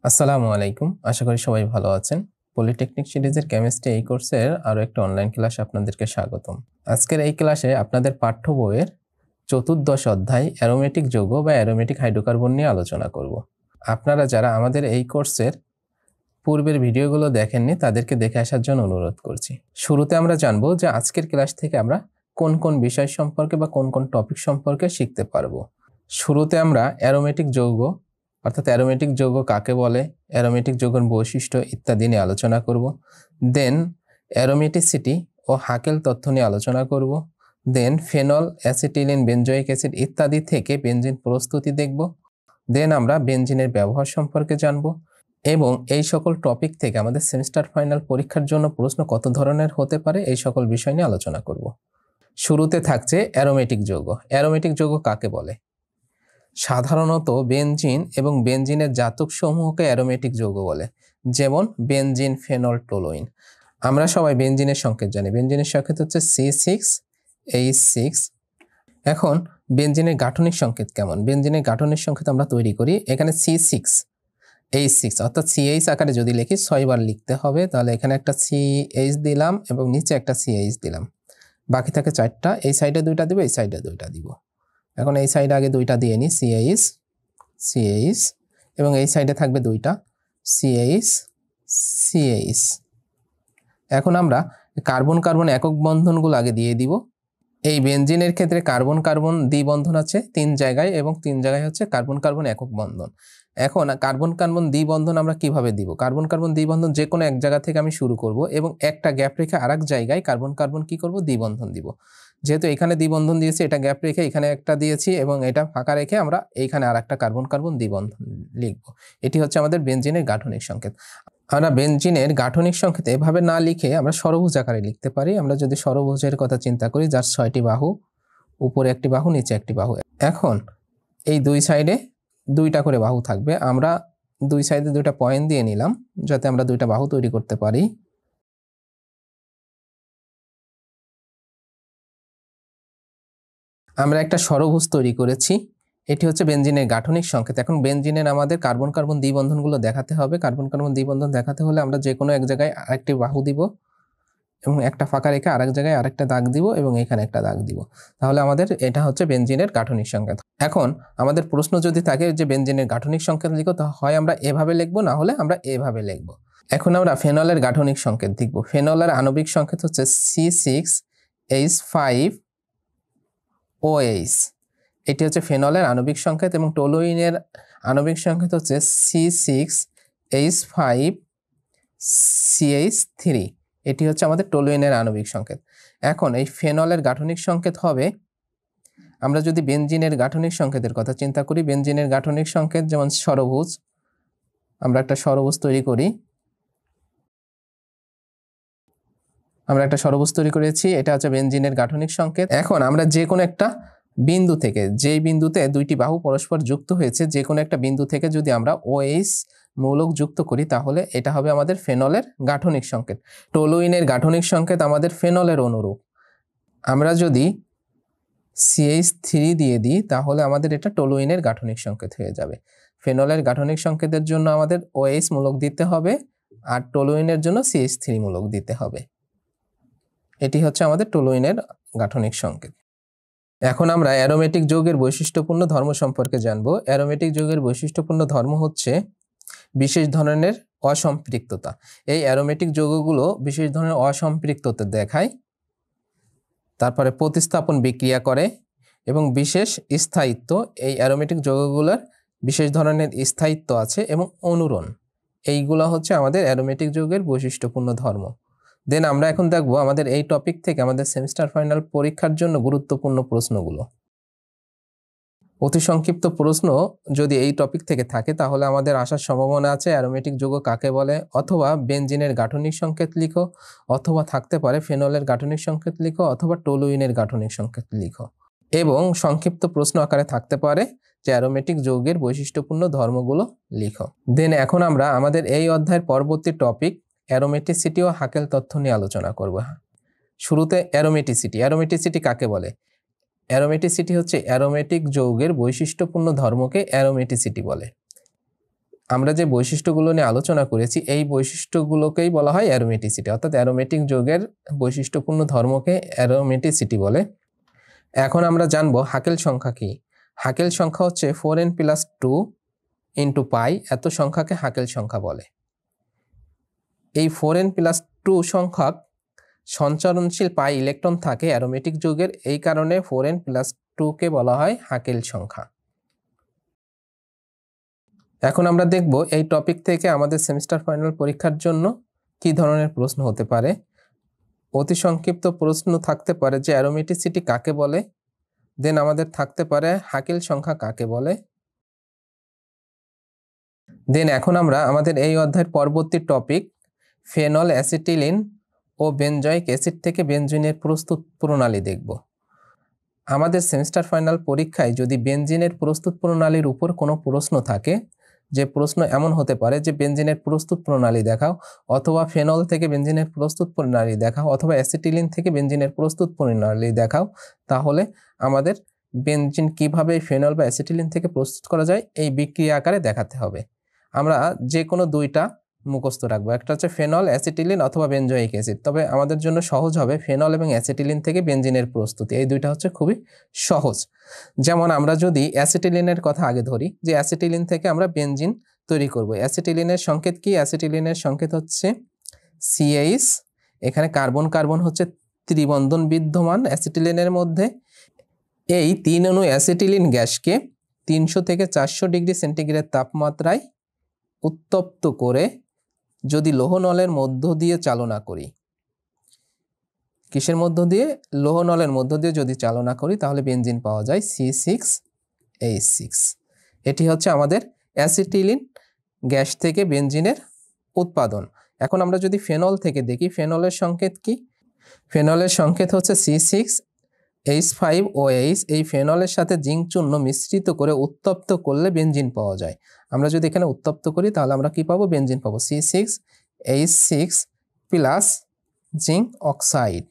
আসসালামু আলাইকুম। আশা করি সবাই ভালো আছেন। পলিটেকনিক সিরিজের কেমিস্ট্রি এই কোর্সের আরো একটা অনলাইন ক্লাসে আপনাদেরকে স্বাগতম। আজকের এই ক্লাসে আপনাদের পাঠ্য বইয়ের চতুর্দশ অধ্যায় অ্যারোমেটিক যৌগ বা অ্যারোমেটিক হাইড্রোকার্বন নিয়ে আলোচনা করব। আপনারা যারা আমাদের এই কোর্সের পূর্বের ভিডিওগুলো দেখেননি তাদেরকে দেখে আসার জন্য অনুরোধ করছি। শুরুতে আমরা জানবো যে আজকের ক্লাস থেকে আমরা কোন কোন বিষয় সম্পর্কে বা কোন কোন টপিক সম্পর্কে শিখতে পারবো। শুরুতে আমরা অ্যারোমেটিক যৌগ অর্থাৎ অ্যারোমেটিক যৌগ কাকে বলে, অ্যারোমেটিক যৌগের বৈশিষ্ট্য ইত্যাদি নিয়ে আলোচনা করব। দেন অ্যারোমেটিসিটি ও হাকেল তথ্য নিয়ে আলোচনা করব। দেন ফেনল, অ্যাসিটিলিন, বেনজোয়িক অ্যাসিড ইত্যাদি থেকে বেনজিন প্রস্তুতি দেখব। দেন আমরা বেনজিনের ব্যবহার সম্পর্কে জানব এবং এই সকল টপিক থেকে আমাদের সেমিস্টার ফাইনাল পরীক্ষার জন্য প্রশ্ন কত ধরনের হতে পারে এই সকল বিষয় নিয়ে আলোচনা করব। শুরুতে থাকছে অ্যারোমেটিক যৌগ। অ্যারোমেটিক যৌগ কাকে বলে? সাধারণত বেনজিন এবং বেনজিনের জাতক সমূহকে অ্যারোমেটিক যৌগ বলে, যেমন বেনজিন, ফেনল, টোলুইন। আমরা সবাই বেনজিনের সংকেত জানি। বেনজিনের সংকেত হচ্ছে C6H6। এখন বেনজিনের গাঠনিক সংকেত কেমন? বেনজিনের গাঠনিক সংকেত আমরা তৈরি করি। এখানে C6H6 অর্থাৎ CH আকারে যদি লিখি 6 বার লিখতে হবে, তাহলে এখানে একটা CH দিলাম এবং নিচে একটা CH দিলাম, বাকি থাকে 4টা। এই সাইডে 2টা দিব, এই সাইডে 2টা দিব। এখন এই সাইডে আগে 2টা দিয়ে নিই, CH এবং এই সাইডে থাকবে 2টা CH। এখন আমরা কার্বন কার্বন একক বন্ধনগুলো আগে দিয়ে দিব। এই বেনজিনের ক্ষেত্রে কার্বন কার্বন দ্বিবন্ধন আছে 3 জায়গায় এবং 3 জায়গায় হচ্ছে কার্বন কার্বন একক বন্ধন। এখন কার্বন কার্বন দ্বিবন্ধন আমরা কিভাবে দিব? কার্বন কার্বন দ্বিবন্ধন যে কোনো এক জায়গা থেকে আমি শুরু করব এবং একটা গ্যাপ রেখে আরেক জায়গায় কার্বন কার্বন কি করব? দ্বিবন্ধন দিব। যেহেতু এখানে দ্বিবন্ধন দিয়েছি, এটা গ্যাপ রেখে এখানে একটা দিয়েছি এবং এটা ফাঁকা রেখে আমরা এইখানে আরেকটা কার্বন কার্বন দ্বিবন্ধন লিখব। এটি হচ্ছে আমাদের বেনজিনের গাঠনিক সংকেত। আমরা বেনজিনের গাঠনিক সংকেত এভাবে না লিখে আমরা ষড়ভুজ আকারে লিখতে পারি। আমরা যদি ষড়ভুজের কথা চিন্তা করি, যার 6টি বাহু, উপরে একটি বাহু, নিচে একটি বাহু। এখন এই দুই সাইডে 2টা করে বাহু থাকবে। আমরা দুই সাইডে 2টা পয়েন্ট দিয়ে নিলাম যাতে আমরা 2টা বাহু তৈরি করতে পারি। আমরা একটা ষড়ভুজ তৈরি করেছি। এটি হচ্ছে বেনজিনের গাঠনিক সংকেত। এখন বেনজিনের আমাদের কার্বন কার্বন দ্বিবন্ধনগুলো দেখাতে হবে। কার্বন কার্বন দ্বিবন্ধন দেখাতে হলে আমরা যে কোনো এক জায়গায় আরেকটি বাহু দিব এবং একটা ফাঁকা রেখে আরেক জায়গায় আরেকটা দাগ দিব এবং এখানে একটা দাগ দিব। তাহলে আমাদের এটা হচ্ছে বেনজিনের গাঠনিক সংকেত। এখন আমাদের প্রশ্ন যদি থাকে যে বেনজিনের গাঠনিক সংকেত লিখো, তো হয় আমরা এভাবে লিখব, না হলে আমরা এভাবে লিখব। এখন আমরা ফেনলের গাঠনিক সংকেত দেখব। ফেনলের আণবিক সংকেত হচ্ছে C6H5OH। এটি হচ্ছে ফেনলের আণবিক সংকেত এবং টোলুইনের আণবিক সংকেত হচ্ছে C6H5CH3। এটি হচ্ছে আমাদের টোলুইনের আণবিক সংকেত। এখন এই ফেনলের গাঠনিক সংকেত হবে, আমরা যদি বেনজিনের গাঠনিক সংকেতের কথা চিন্তা করি, বেনজিনের গাঠনিক সংকেত যেমন ষড়ভুজ, আমরা একটা ষড়ভুজ তৈরি করি। আমরা একটা ষড়ভুজ তৈরি করেছি, এটা হচ্ছে বেনজিনের গাঠনিক সংকেত। এখন আমরা যে কোনো একটা বিন্দু থেকে, যেই বিন্দুতে 2টি বাহু পরস্পর যুক্ত হয়েছে, যে কোনো একটা বিন্দু থেকে যদি আমরা OH মৌলক যুক্ত করি, তাহলে এটা হবে আমাদের ফেনলের গাঠনিক সংকেত। টোলুইনের গাঠনিক সংকেত আমাদের ফেনলের অনুরূপ। আমরা যদি CH3 দিয়ে দিই, তাহলে আমাদের এটা টোলুইনের গাঠনিক সংকেত হয়ে যাবে। ফেনলের গাঠনিক সংকেতের জন্য আমাদের OH মূলক দিতে হবে আর টোলুইনের জন্য CH3 মূলক দিতে হবে। এটি হচ্ছে আমাদের টোলুইনের গাঠনিক সংকেত। এখন আমরা অ্যারোমেটিক যৌগের বৈশিষ্ট্যপূর্ণ ধর্ম সম্পর্কে জানব। অ্যারোমেটিক যৌগের বৈশিষ্ট্যপূর্ণ ধর্ম হচ্ছে বিশেষ ধরনের অসম্পৃক্ততা। এই অ্যারোমেটিক যৌগগুলো বিশেষ ধরনের অসম্পৃক্ততা দেখায়, তারপরে প্রতিস্থাপন বিক্রিয়া করে এবং বিশেষ স্থায়িত্ব। এই অ্যারোমেটিক যৌগগুলোর বিশেষ ধরনের স্থায়িত্ব আছে এবং অনুরণ। এইগুলো হচ্ছে আমাদের অ্যারোমেটিক যৌগের বৈশিষ্ট্যপূর্ণ ধর্ম। দেন আমরা এখন দেখব আমাদের এই টপিক থেকে আমাদের সেমিস্টার ফাইনাল পরীক্ষার জন্য গুরুত্বপূর্ণ প্রশ্নগুলো। অতি সংক্ষিপ্ত প্রশ্ন যদি এই টপিক থেকে থাকে তাহলে আমাদের আসার সম্ভাবনা আছে অ্যারোমেটিক যৌগ কাকে বলে, অথবা বেনজিনের গাঠনিক সংকেত লিখো, অথবা থাকতে পারে ফেনলের গাঠনিক সংকেত লিখো, অথবা টোলুইনের গাঠনিক সংকেত লিখো। এবং সংক্ষিপ্ত প্রশ্ন আকারে থাকতে পারে যে অ্যারোমেটিক যৌগের বৈশিষ্ট্যপূর্ণ ধর্মগুলো লিখো। দেন এখন আমরা আমাদের এই অধ্যায়ের পরবর্তী টপিক অ্যারোমেটিসিটি ও হাকেল তথ্য নিয়ে আলোচনা করব। শুরুতে অ্যারোমেটিসিটি। অ্যারোমেটিসিটি কাকে বলে? অ্যারোমেটিসিটি হচ্ছে অ্যারোমেটিক যৌগের বৈশিষ্ট্যপূর্ণ ধর্মকে অ্যারোমেটিসিটি বলে। আমরা যে বৈশিষ্ট্যগুলো নিয়ে আলোচনা করেছি এই বৈশিষ্ট্যগুলোকেই বলা হয় অ্যারোমেটিসিটি, অর্থাৎ অ্যারোমেটিক যৌগের বৈশিষ্ট্যপূর্ণ ধর্মকে অ্যারোমেটিসিটি বলে। এখন আমরা জানবো হাকেল সংখ্যা কি। হাকেল সংখ্যা হচ্ছে 4n+2 × পাই, এত সংখ্যাকে হাকেল সংখ্যা বলে। এই 4n+2 সংখ্যক সঞ্চরণশীল পাই ইলেকট্রন থাকে অ্যারোমেটিক যৌগের, এই কারণে 4n+2 কে বলা হয় হাকেল সংখ্যা। এখন আমরা দেখব এই টপিক থেকে আমাদের সেমিস্টার ফাইনাল পরীক্ষার জন্য কি ধরনের প্রশ্ন হতে পারে। অতি সংক্ষিপ্ত প্রশ্ন থাকতে পারে যে অ্যারোমেটিসিটি কাকে বলে, দেন আমাদের থাকতে পারে হাকেল সংখ্যা কাকে বলে। দেন এখন আমরা আমাদের এই অধ্যায়ের পরবর্তী টপিক ফেনল, অ্যাসিটিলিন ও বেনজয়িক অ্যাসিড থেকে বেনজিনের প্রস্তুত প্রণালী দেখব। আমাদের সেমিস্টার ফাইনাল পরীক্ষায় যদি বেনজিনের প্রস্তুত প্রণালীর উপর কোনো প্রশ্ন থাকে, যে প্রশ্ন এমন হতে পারে যে বেনজিনের প্রস্তুত প্রণালী দেখাও, অথবা ফেনল থেকে বেনজিনের প্রস্তুত প্রণালী দেখাও, অথবা অ্যাসিটিলিন থেকে বেনজিনের প্রস্তুত প্রণালী দেখাও, তাহলে আমাদের বেনজিন কিভাবে ফেনল বা অ্যাসিটিলিন থেকে প্রস্তুত করা যায় এই বিক্রিয়া আকারে দেখাতে হবে। আমরা যে কোনো দুইটা মুখস্থ রাখবো, একটা হচ্ছে ফেনল, অ্যাসিটিলিন অথবা বেনজয়িক অ্যাসিড। তবে আমাদের জন্য সহজ হবে ফেনল এবং অ্যাসিটিলিন থেকে বেনজিনের প্রস্তুতি, এই দুইটা হচ্ছে খুবই সহজ। যেমন আমরা যদি অ্যাসিটিলিনের কথা আগে ধরি, যে অ্যাসিটিলিন থেকে আমরা বেনজিন তৈরি করব। অ্যাসিটিলিনের সংকেত কি? অ্যাসিটিলিনের সংকেত হচ্ছে CH, এখানে কার্বন কার্বন হচ্ছে ত্রিবন্ধন বিদ্যমান অ্যাসিটিলিনের মধ্যে। এই 3 অণু অ্যাসিটিলিন গ্যাসকে 300 থেকে 400 ডিগ্রি সেন্টিগ্রেড তাপমাত্রায় উত্তপ্ত করে যদি লৌহ নলের মধ্য দিয়ে চালনা করি, কিসের মধ্য দিয়ে? লৌহ নলের মধ্য দিয়ে যদি চালনা করি তাহলে বেনজিন পাওয়া যায় C6H6। এটি হচ্ছে আমাদের অ্যাসিটিলিন গ্যাস থেকে বেনজিনের উৎপাদন। এখন আমরা যদি ফেনল থেকে দেখি, ফেনলের সংকেত কি? ফেনলের সংকেত হচ্ছে C6H5OH। এই ফেনলের সাথে জিঙ্ক চূর্ণ মিশ্রিত করে উত্তপ্ত করলে বেনজিন পাওয়া যায়। আমরা যদি এখানে উত্তপ্ত করি তাহলে আমরা কি পাবো? বেনজিন পাবো C6H6 প্লাস জিঙ্ক অক্সাইড।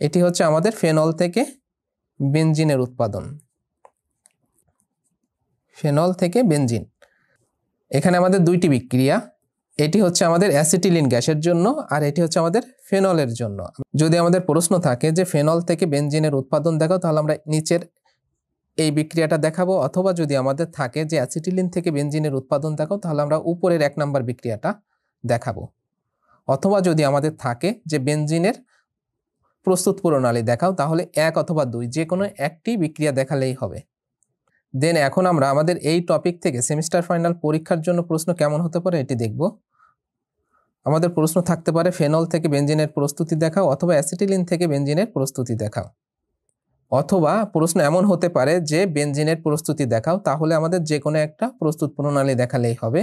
এটি হচ্ছে আমাদের ফেনল থেকে বেনজিনের উৎপাদন। ফেনল থেকে বেনজিন, এখানে আমাদের দুইটি বিক্রিয়া, এটি হচ্ছে আমাদের অ্যাসিটিলিন গ্যাসের জন্য আর এটি হচ্ছে আমাদের ফেনলের জন্য। যদি আমাদের প্রশ্ন থাকে যে ফেনল থেকে বেনজিনের উৎপাদন দেখাও, তাহলে আমরা নিচের এই বিক্রিয়াটা দেখাবো, অথবা যদি আমাদের থাকে যে অ্যাসিটিলিন থেকে বেনজিনের উৎপাদন দেখাও, তাহলে আমরা উপরের 1 নম্বর বিক্রিয়াটা দেখাবো। অথবা যদি আমাদের থাকে যে বেনজিনের প্রস্তুত প্রণালী দেখাও, তাহলে 1 অথবা 2 যে কোনো একটি বিক্রিয়া দেখালেই হবে। দেন এখন আমরা আমাদের এই টপিক থেকে সেমিস্টার ফাইনাল পরীক্ষার জন্য প্রশ্ন কেমন হতে পারে এটি দেখব। আমাদের প্রশ্ন থাকতে পারে ফেনল থেকে বেনজিনের প্রস্তুতি দেখাও, অথবা অ্যাসিটিলিন থেকে বেনজিনের প্রস্তুতি দেখাও, অথবা প্রশ্ন এমন হতে পারে যে বেনজিনের প্রস্তুতি দেখাও, তাহলে আমাদের যে কোনো একটা প্রস্তুত প্রণালী দেখালেই হবে।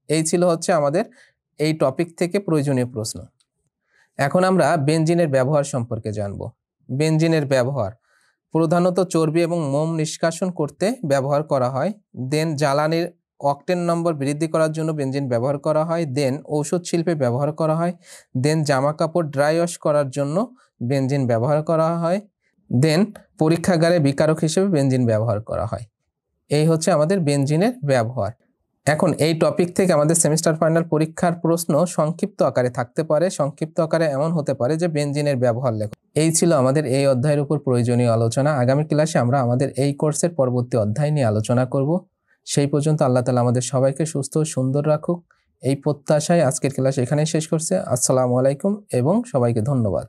এই ছিল হচ্ছে আমাদের এই টপিক থেকে প্রয়োজনীয় প্রশ্ন। এখন আমরা বেনজিনের ব্যবহার সম্পর্কে জানব। বেনজিনের ব্যবহার প্রধানত চর্বি এবং মোম নিষ্কাশন করতে ব্যবহার করা হয়। দেন জ্বালানির অকটেন নম্বর বৃদ্ধি করার জন্য বেনজিন ব্যবহার করা হয়। দেন ঔষধ শিল্পে ব্যবহার করা হয়। দেন জামা কাপড় ড্রাই ওয়াশ করার জন্য বেনজিন ব্যবহার করা হয়। দেন পরীক্ষাগারে বিকারক হিসেবে বেনজিন ব্যবহার করা হয়। এই হচ্ছে আমাদের বেনজিনের ব্যবহার। এখন এই টপিক থেকে আমাদের সেমিস্টার ফাইনাল পরীক্ষার প্রশ্ন সংক্ষিপ্ত আকারে থাকতে পারে। সংক্ষিপ্ত আকারে এমন হতে পারে যে বেনজিনের ব্যবহার লেখো। এই ছিল আমাদের এই অধ্যায়ের উপর প্রয়োজনীয় আলোচনা। আগামী ক্লাসে আমরা আমাদের এই কোর্সের পরবর্তী অধ্যায় নিয়ে আলোচনা করব। সেই পর্যন্ত আল্লাহ তাআলা আমাদের সবাইকে সুস্থ ও সুন্দর রাখুক, এই প্রত্যাশায় আজকের ক্লাস এখানেই শেষ করছে। আসসালামু আলাইকুম এবং সবাইকে ধন্যবাদ।